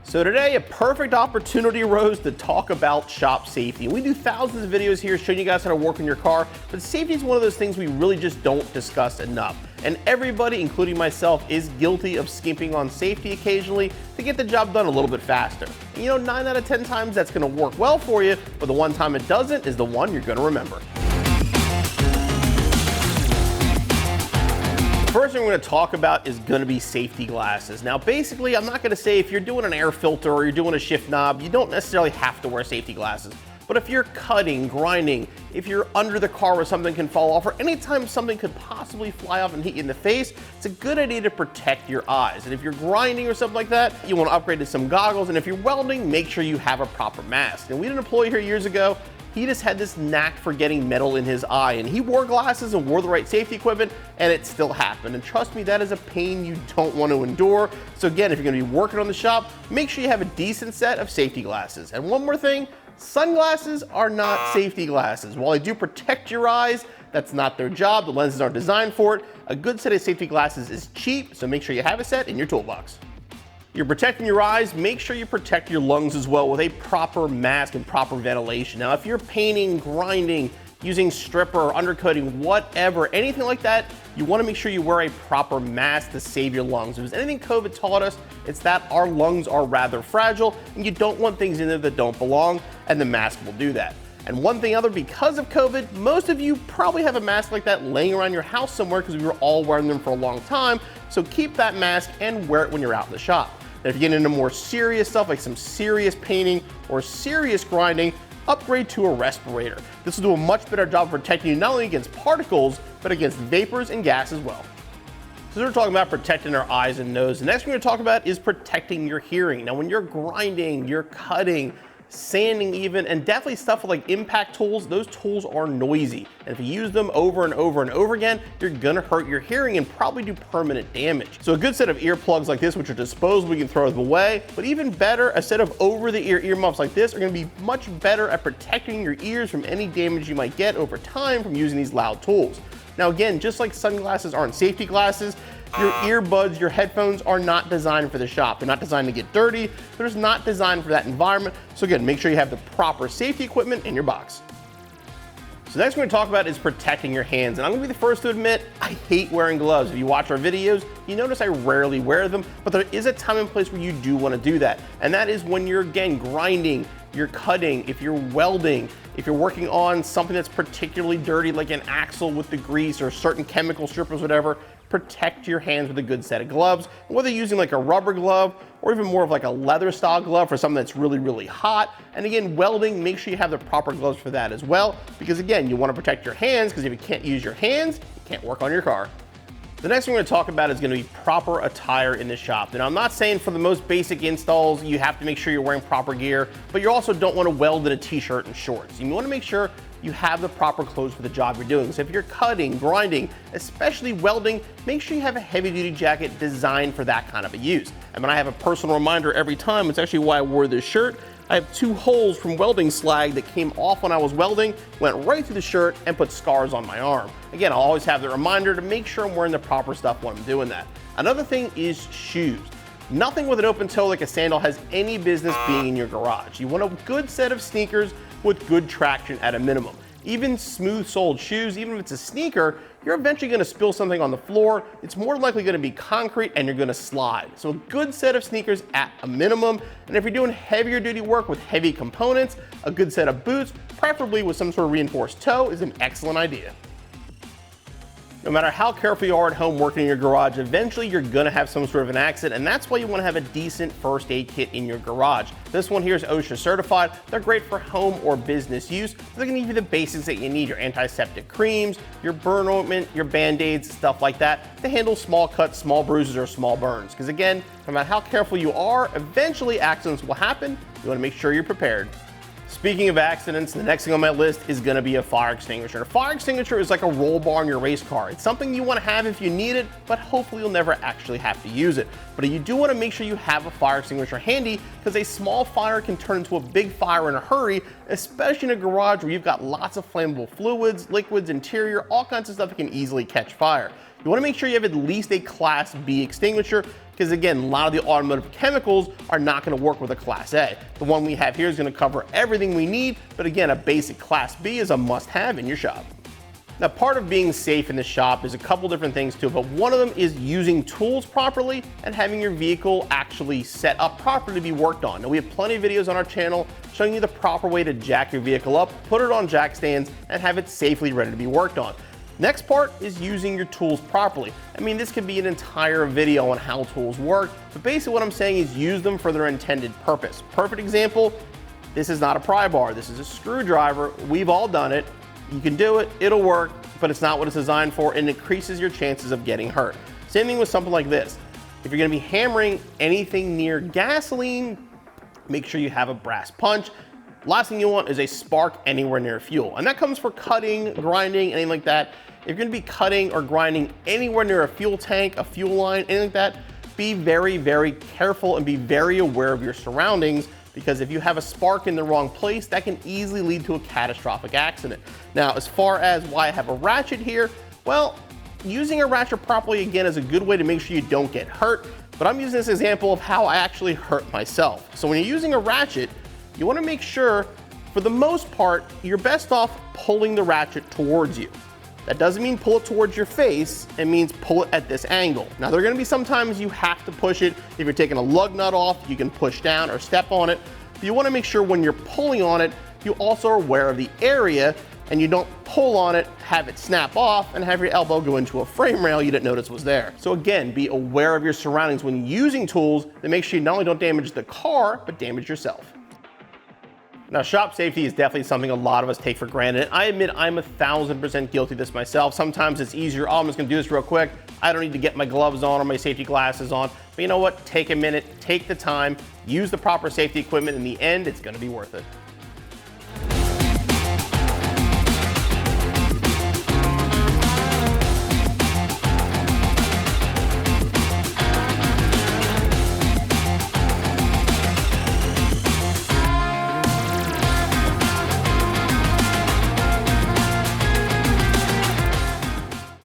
So today, a perfect opportunity arose to talk about shop safety. We do thousands of videos here showing you guys how to work on your car, but safety is one of those things we really just don't discuss enough. And everybody, including myself, is guilty of skimping on safety occasionally to get the job done a little bit faster. And 9 out of 10 times that's gonna work well for you, but the one time it doesn't is the one you're gonna remember. The first thing we're going to talk about is going to be safety glasses. Now, basically, I'm not going to say if you're doing an air filter or you're doing a shift knob, you don't necessarily have to wear safety glasses. But if you're cutting, grinding, if you're under the car where something can fall off, or anytime something could possibly fly off and hit you in the face, it's a good idea to protect your eyes. And if you're grinding or something like that, you want to upgrade to some goggles. And if you're welding, make sure you have a proper mask. And we had an employee here years ago. He just had this knack for getting metal in his eye, and he wore glasses and wore the right safety equipment, and it still happened. And trust me, that is a pain you don't want to endure. So again, if you're going to be working on the shop, make sure you have a decent set of safety glasses. And one more thing, sunglasses are not safety glasses. While they do protect your eyes, that's not their job. The lenses aren't designed for it. A good set of safety glasses is cheap, so make sure you have a set in your toolbox. You're protecting your eyes, make sure you protect your lungs as well with a proper mask and proper ventilation. Now, if you're painting, grinding, using stripper or undercoating, whatever, anything like that, you want to make sure you wear a proper mask to save your lungs. If there's anything COVID taught us, it's that our lungs are rather fragile and you don't want things in there that don't belong, and the mask will do that. And one thing other, because of COVID, most of you probably have a mask like that laying around your house somewhere because we were all wearing them for a long time. So keep that mask and wear it when you're out in the shop. Now, if you get into more serious stuff like some serious painting or serious grinding, upgrade to a respirator. This will do a much better job protecting you not only against particles, but against vapors and gas as well. So we're talking about protecting our eyes and nose. The next thing we're going to talk about is protecting your hearing. Now, when you're grinding, you're cutting, sanding even, and definitely stuff like impact tools, those tools are noisy. And if you use them over and over and over again, you're gonna hurt your hearing and probably do permanent damage. So a good set of earplugs like this, which are disposable, you can throw them away, but even better, a set of over-the-ear earmuffs like this are gonna be much better at protecting your ears from any damage you might get over time from using these loud tools. Now again, just like sunglasses aren't safety glasses, your earbuds, your headphones are not designed for the shop. They're not designed to get dirty. They're just not designed for that environment. So again, make sure you have the proper safety equipment in your box. So next we're going to talk about is protecting your hands. And I'm going to be the first to admit, I hate wearing gloves. If you watch our videos, you notice I rarely wear them, but there is a time and place where you do want to do that. And that is when you're, again, grinding, you're cutting, if you're welding, if you're working on something that's particularly dirty, like an axle with the grease or certain chemical strippers, whatever, protect your hands with a good set of gloves. Whether you're using like a rubber glove or even more of like a leather style glove for something that's really, really hot. And again, welding, make sure you have the proper gloves for that as well. Because again, you want to protect your hands, because if you can't use your hands, you can't work on your car. The next thing we're going to talk about is going to be proper attire in the shop. Now, I'm not saying for the most basic installs, you have to make sure you're wearing proper gear, but you also don't want to weld in a t-shirt and shorts. You want to make sure you have the proper clothes for the job you're doing. So if you're cutting, grinding, especially welding, make sure you have a heavy duty jacket designed for that kind of a use. And when I have a personal reminder every time, it's actually why I wore this shirt. I have 2 holes from welding slag that came off when I was welding, went right through the shirt and put scars on my arm. Again, I'll always have the reminder to make sure I'm wearing the proper stuff when I'm doing that. Another thing is shoes. Nothing with an open toe like a sandal has any business being in your garage. You want a good set of sneakers with good traction at a minimum. Even smooth-soled shoes, even if it's a sneaker, you're eventually going to spill something on the floor. It's more likely going to be concrete and you're going to slide. So a good set of sneakers at a minimum. And if you're doing heavier duty work with heavy components, a good set of boots, preferably with some sort of reinforced toe, is an excellent idea. No matter how careful you are at home working in your garage, eventually you're gonna have some sort of an accident, and that's why you wanna have a decent first aid kit in your garage. This one here is OSHA certified. They're great for home or business use. They're gonna give you the basics that you need, your antiseptic creams, your burn ointment, your Band-Aids, stuff like that, to handle small cuts, small bruises, or small burns. Because again, no matter how careful you are, eventually accidents will happen. You wanna make sure you're prepared. Speaking of accidents, the next thing on my list is going to be a fire extinguisher. A fire extinguisher is like a roll bar in your race car. It's something you want to have if you need it, but hopefully you'll never actually have to use it. But you do want to make sure you have a fire extinguisher handy, because a small fire can turn into a big fire in a hurry, especially in a garage where you've got lots of flammable fluids, liquids, interior, all kinds of stuff that can easily catch fire. You wanna make sure you have at least a Class B extinguisher, because again, a lot of the automotive chemicals are not gonna work with a Class A. The one we have here is gonna cover everything we need, but again, a basic Class B is a must-have in your shop. Now, part of being safe in the shop is a couple different things too, but one of them is using tools properly and having your vehicle actually set up properly to be worked on. Now, we have plenty of videos on our channel showing you the proper way to jack your vehicle up, put it on jack stands, and have it safely ready to be worked on. Next part is using your tools properly. I mean, this could be an entire video on how tools work, but basically what I'm saying is use them for their intended purpose. Perfect example, this is not a pry bar, this is a screwdriver. We've all done it. You can do it, it'll work, but it's not what it's designed for, and it increases your chances of getting hurt. Same thing with something like this. If you're gonna be hammering anything near gasoline, make sure you have a brass punch. Last thing you want is a spark anywhere near fuel. And that comes for cutting, grinding, anything like that. If you're gonna be cutting or grinding anywhere near a fuel tank, a fuel line, anything like that, be very, very careful and be very aware of your surroundings, because if you have a spark in the wrong place, that can easily lead to a catastrophic accident. Now, as far as why I have a ratchet here, well, using a ratchet properly, again, is a good way to make sure you don't get hurt, but I'm using this example of how I actually hurt myself. So when you're using a ratchet, you wanna make sure, for the most part, you're best off pulling the ratchet towards you. That doesn't mean pull it towards your face, it means pull it at this angle. Now, there are gonna be some times you have to push it. If you're taking a lug nut off, you can push down or step on it. But you wanna make sure when you're pulling on it, you also are aware of the area and you don't pull on it, have it snap off, and have your elbow go into a frame rail you didn't notice was there. So again, be aware of your surroundings when using tools that make sure you not only don't damage the car, but damage yourself. Now, shop safety is definitely something a lot of us take for granted. I admit I'm 1000% guilty of this myself. Sometimes it's easier, oh, I'm just gonna do this real quick. I don't need to get my gloves on or my safety glasses on. But you know what? Take a minute, take the time, use the proper safety equipment. In the end, it's gonna be worth it.